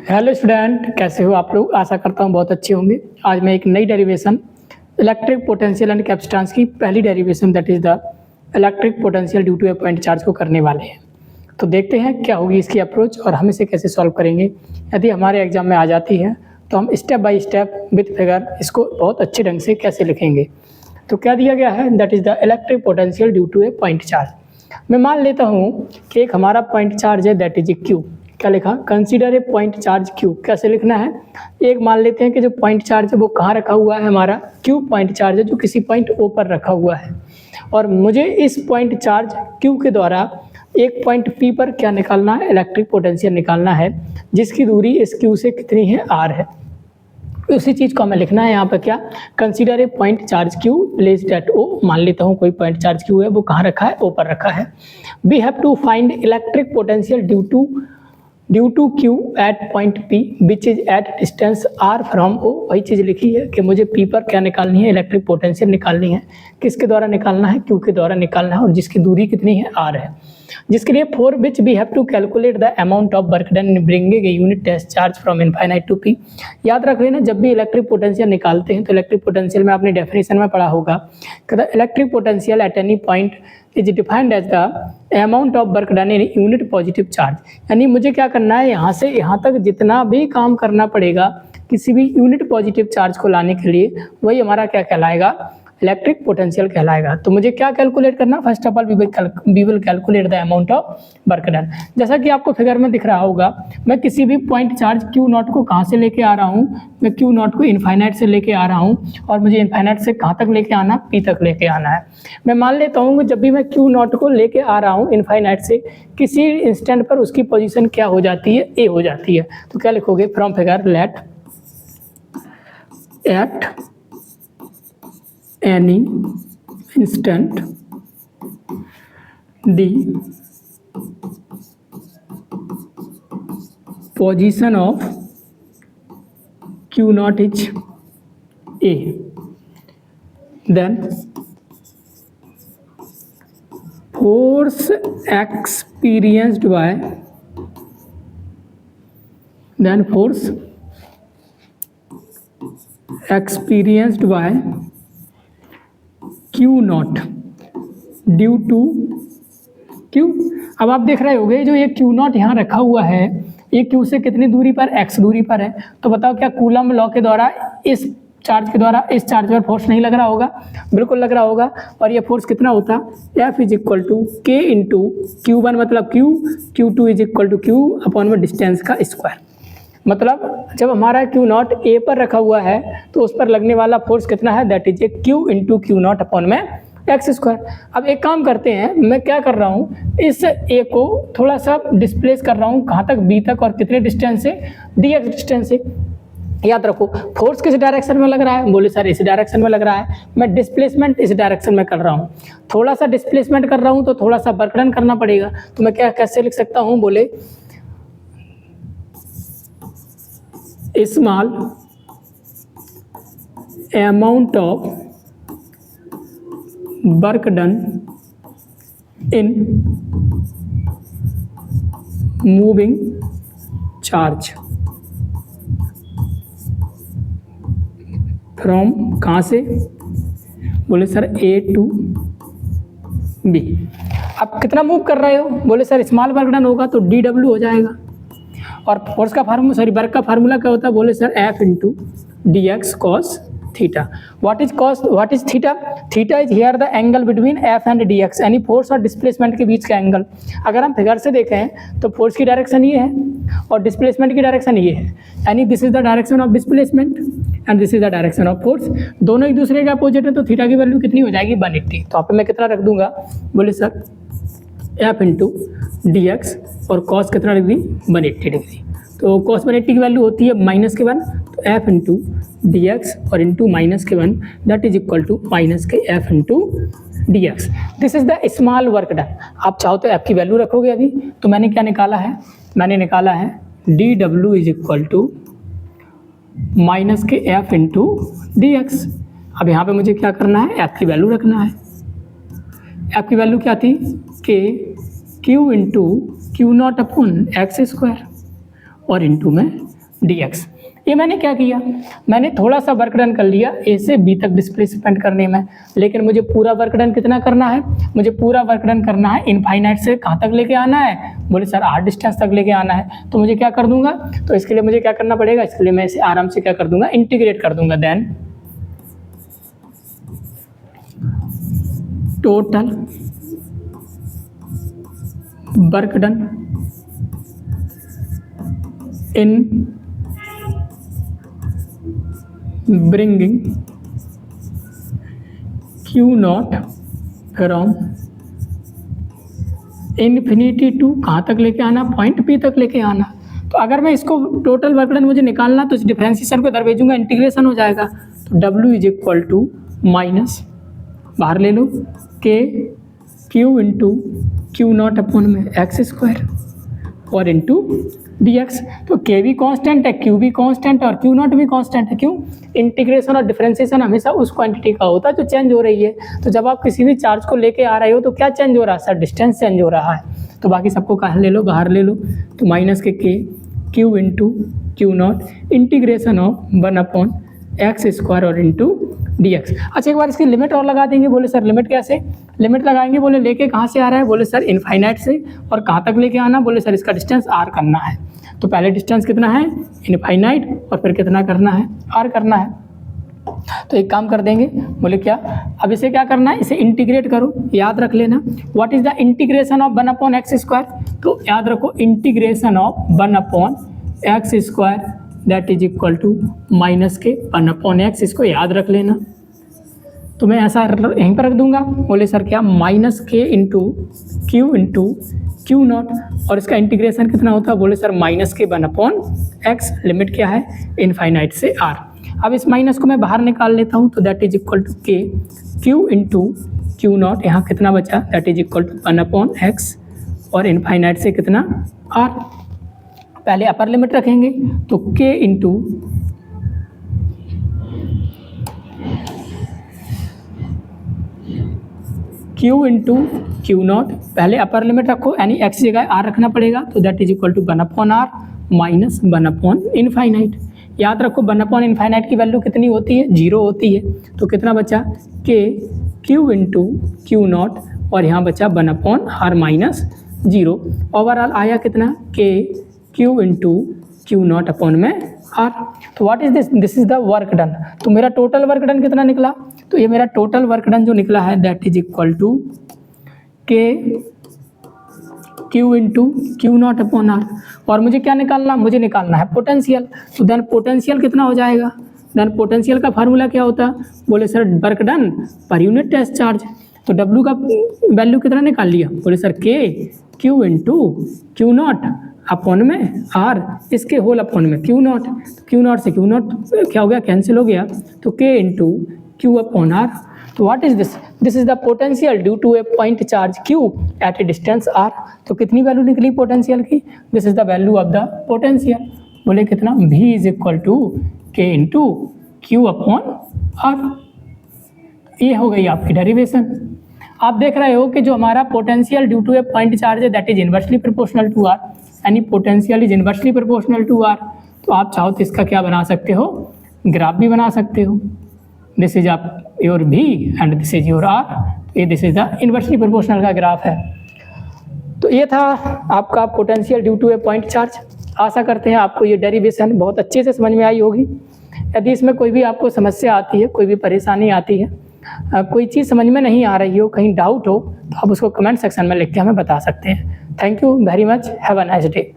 Hello student, कैसे हो आप लोग। आशा करता हूँ बहुत अच्छे होंगे। आज मैं एक नई derivation electric potential and capacitance की पहली derivation that is the electric potential due to a point charge को करने वाले हैं। तो देखते हैं क्या होगी इसकी अप्रोच और हम इसे कैसे सॉल्व करेंगे। यदि हमारे एग्जाम में आ जाती है तो हम step by step with figure इसको बहुत अच्छे ढंग से कैसे लिखेंगे। तो क्या दिया गया है, that is the electric potential due to a point charge. मैं मान लेता हूँ कि एक हमारा पॉइंट चार्ज है दैट इज ए क्यू। क्या लिखा, consider a point charge Q. कैसे लिखना है, एक मान लेते हैं कि जो पॉइंट चार्ज है वो कहाँ रखा हुआ है, हमारा क्यू पॉइंट चार्ज है जो किसी पॉइंट ओ पर रखा हुआ है। और मुझे इस पॉइंट चार्ज क्यू के द्वारा एक पॉइंट पी पर क्या निकालना है, इलेक्ट्रिक पोटेंशियल निकालना है, जिसकी दूरी इस क्यू से कितनी है, आर है। उसी चीज़ को हमें लिखना है यहाँ पर, क्या, consider a point charge Q placed at O. मान लेता हूँ कोई पॉइंट चार्ज क्यू है, वो कहाँ रखा है, ओ पर रखा है। We have to find electric potential due to Q at point P which is at distance R from O. वही चीज़ लिखी है कि मुझे पी पर क्या निकालनी है, इलेक्ट्रिक पोटेंशियल निकालनी है। किसके द्वारा निकालना है, क्यू के द्वारा निकालना है, और जिसकी दूरी कितनी है, आर है। जिसके लिए for which we have to calculate the amount of work done in bringing a unit test charge from infinite to P. याद रख लेना, जब भी इलेक्ट्रिक पोटेंशियल निकालते हैं तो इलेक्ट्रिक पोटेंशियल में आपने डेफिनेशन में पढ़ा होगा कि the electric potential at any point is defined as the amount of work done in unit positive charge. यानी मुझे क्या करना है, यहाँ से यहाँ तक जितना भी काम करना पड़ेगा किसी भी यूनिट पॉजिटिव चार्ज को लाने के लिए, वही हमारा क्या कहलाएगा, इलेक्ट्रिक पोटेंशियल कहलाएगा। तो मुझे क्या कैलकुलेट करना, first of all we will calculate the amount of work done. जैसा कि आपको फिगर में दिख रहा होगा, मैं किसी भी पॉइंट चार्ज क्यू नॉट को कहाँ से लेके आ रहा हूँ, मैं क्यू नॉट को इनफाइनाइट से लेके आ रहा हूँ, और मुझे इनफाइनाइट से कहाँ तक लेके आना, पी तक लेके आना है। मैं मान लेता हूँ कि जब भी मैं क्यू नॉट को लेके आ रहा हूँ इनफाइनाइट से, किसी इंस्टेंट पर उसकी पोजीशन क्या हो जाती है, ए हो जाती है। तो क्या लिखोगे, from figure let at any instant the position of q naught is a, then force experienced by Q naught due to Q. अब आप देख रहे होंगे जो ये क्यू नॉट यहाँ रखा हुआ है, ये क्यू से कितनी दूरी पर, एक्स दूरी पर है। तो बताओ क्या कूलम लॉ के द्वारा इस चार्ज के द्वारा इस चार्ज पर फोर्स नहीं लग रहा होगा, बिल्कुल लग रहा होगा। और ये फोर्स कितना होता, F is equal to K into Q one मतलब Q two is equal to Q upon में डिस्टेंस का स्क्वायर। मतलब जब हमारा क्यू नॉट ए पर रखा हुआ है तो उस पर लगने वाला फोर्स कितना है, that is a Q into q naught upon में एक्स स्क्वायर। अब एक काम करते हैं, मैं क्या कर रहा हूँ, इस ए को थोड़ा सा डिस्प्लेस कर रहा हूँ, कहाँ तक, बी तक, और कितने डिस्टेंस से, डी एक्स डिस्टेंस से। याद रखो फोर्स किस डायरेक्शन में लग रहा है, बोले सर इस डायरेक्शन में लग रहा है, मैं डिस्प्लेसमेंट इस डायरेक्शन में कर रहा हूँ। थोड़ा सा डिस्प्लेसमेंट कर रहा हूँ तो थोड़ा सा वर्क डन करना पड़ेगा। तो मैं क्या कैसे लिख सकता हूँ, बोले small amount of work done in moving charge from, कहाँ से, बोले सर ए टू बी। अब कितना मूव कर रहे हो, बोले सर स्मॉल वर्क डन होगा तो डी डब्ल्यू हो जाएगा। और फोर्स का फार्मूला, सॉरी वर्क का फार्मूला क्या होता है, बोले sir F into D x cos theta. What is theta, theta is here the angle between F and D x, यानी फोर्स और डिस्प्लेसमेंट के बीच का एंगल। अगर हम फिगर से देखें तो फोर्स की डायरेक्शन ये है और डिस्प्लेसमेंट की डायरेक्शन ये है, यानी this is the direction of displacement and this is the direction of force. दोनों एक दूसरे के अपोजिट है, तो थीटा की वैल्यू कितनी हो जाएगी, 180। तो आप मैं कितना रख दूंगा, बोले sir F into D X, और कॉस कितना रख दी, 180 डिग्री। तो कॉस 180 की वैल्यू होती है -1, तो एफ इंटू डी एक्स और into -1 that is equal to -एफ into D X. This is the small work done. आप चाहो तो एफ की वैल्यू रखोगे अभी। तो मैंने क्या निकाला है, मैंने निकाला है D W is equal to -एफ इंटू डी एक्स। अब यहाँ पे मुझे क्या करना है, एफ की वैल्यू रखना है। एफ की वैल्यू क्या थी, के q into q naught upon X square, और इंटू में dx। ये मैंने क्या किया, मैंने थोड़ा सा वर्क डन कर लिया ए से बी तक डिस्प्लेसमेंट करने में, लेकिन मुझे पूरा वर्क डन कितना करना है, मुझे पूरा वर्क डन करना है इनफाइनाइट से कहाँ तक लेके आना है, बोले सर r डिस्टेंस तक लेके आना है। तो मुझे क्या कर दूंगा, तो इसके लिए मुझे क्या करना पड़ेगा, इसके लिए मैं इसे आराम से क्या कर दूंगा, इंटीग्रेट कर दूंगा। Then total work done in bringing Q naught from infinity to कहाँ तक लेके आना, पॉइंट P तक लेके आना। तो अगर मैं इसको टोटल वर्क डन मुझे निकालना, तो इस डिफरेंशिएशन को इधर भेजूंगा, इंटीग्रेशन हो जाएगा। तो W is equal to minus बाहर ले लो K Q into Q naught upon में एक्स स्क्वायर और इंटू dx। तो k भी कांस्टेंट है, q भी कांस्टेंट है और q नॉट भी कांस्टेंट है। क्यों, इंटीग्रेशन और डिफरेंशिएशन हमेशा उस क्वांटिटी का होता है जो चेंज हो रही है। तो जब आप किसी भी चार्ज को लेके आ रहे हो तो क्या चेंज हो रहा है सर, डिस्टेंस चेंज हो रहा है। तो बाकी सबको कहाँ ले लो, बाहर ले लो। तो माइनस के k q into q not integration of 1 upon X square और इंटू dx। अच्छा एक बार इसकी लिमिट और लगा देंगे, बोले सर लिमिट कैसे, लिमिट लगाएंगे, बोले लेके कहाँ से आ रहा है, बोले सर इनफाइनाइट से, और कहाँ तक लेके आना, बोले सर इसका डिस्टेंस r करना है। तो पहले डिस्टेंस कितना है, इनफाइनाइट, और फिर कितना करना है, r करना है। तो एक काम कर देंगे, बोले क्या, अब इसे क्या करना है, इसे इंटीग्रेट करो, याद रख लेना what is the integration of 1 upon X square. तो याद रखो integration of 1 upon X square that is equal to minus के 1 अपॉन एक्स, इसको याद रख लेना। तो मैं ऐसा यहीं पर रख दूंगा, बोले सर क्या, माइनस के इंटू क्यू नॉट, और इसका इंटीग्रेशन कितना होता है, बोले सर माइनस के 1 अपॉन एक्स, लिमिट क्या है, इनफाइनाइट से r। अब इस माइनस को मैं बाहर निकाल लेता हूँ, तो that is equal to k q into q naught, यहाँ कितना बचा, that is equal to 1 upon x और इनफाइनाइट से कितना r। पहले अपर लिमिट रखेंगे, तो k into q into q naught, पहले अपर लिमिट रखो, यानी एक्स जगह r रखना पड़ेगा। तो that is equal to 1 upon r minus 1 upon infinite. याद रखो 1 अपॉन इनफाइनाइट की वैल्यू कितनी होती है, 0 होती है। तो कितना बचा, k q into q not, और यहाँ बचा 1 अपॉन r माइनस 0। ओवरऑल आया कितना, k q into q naught upon में r। तो what is this, this is the work done. तो मेरा टोटल वर्क डन कितना निकला, तो ये मेरा टोटल वर्क डन जो निकला है that is equal to k q into q naught upon r। और मुझे क्या निकालना, मुझे निकालना है पोटेंशियल। तो देन पोटेंशियल कितना हो जाएगा, देन पोटेंशियल का फार्मूला क्या होता है, बोले सर वर्क डन पर यूनिट टेस्ट चार्ज। तो W का वैल्यू कितना निकाल लिया, बोले sir k q into q naught upon में r, इसके होल अपॉन में क्यू नॉट। क्यू नॉट से क्यू नॉट क्या हो गया, कैंसिल हो गया। तो k into q upon r। तो what is this, this is the potential due to a point charge q at a distance r। तो कितनी वैल्यू निकली पोटेंशियल की, this is the value of the potential. बोले कितना, v is equal to k into q upon r। ये हो गई आपकी डेरिवेशन। आप देख रहे हो कि जो हमारा potential due to a point charge है that is inversely proportional to r, यानी potential is inversely proportional to r। तो आप चाहो तो इसका क्या बना सकते हो, ग्राफ भी बना सकते हो। दिस इज आप your v and this is your r, ये this is the inversely proportional का ग्राफ है। तो ये था आपका potential due to a point charge. आशा करते हैं आपको ये डेरिवेशन बहुत अच्छे से समझ में आई होगी। यदि इसमें कोई भी आपको समस्या आती है, कोई भी परेशानी आती है, कोई चीज़ समझ में नहीं आ रही हो, कहीं डाउट हो, तो आप उसको कमेंट सेक्शन में लिख के हमें बता सकते हैं। Thank you very much, have a nice day.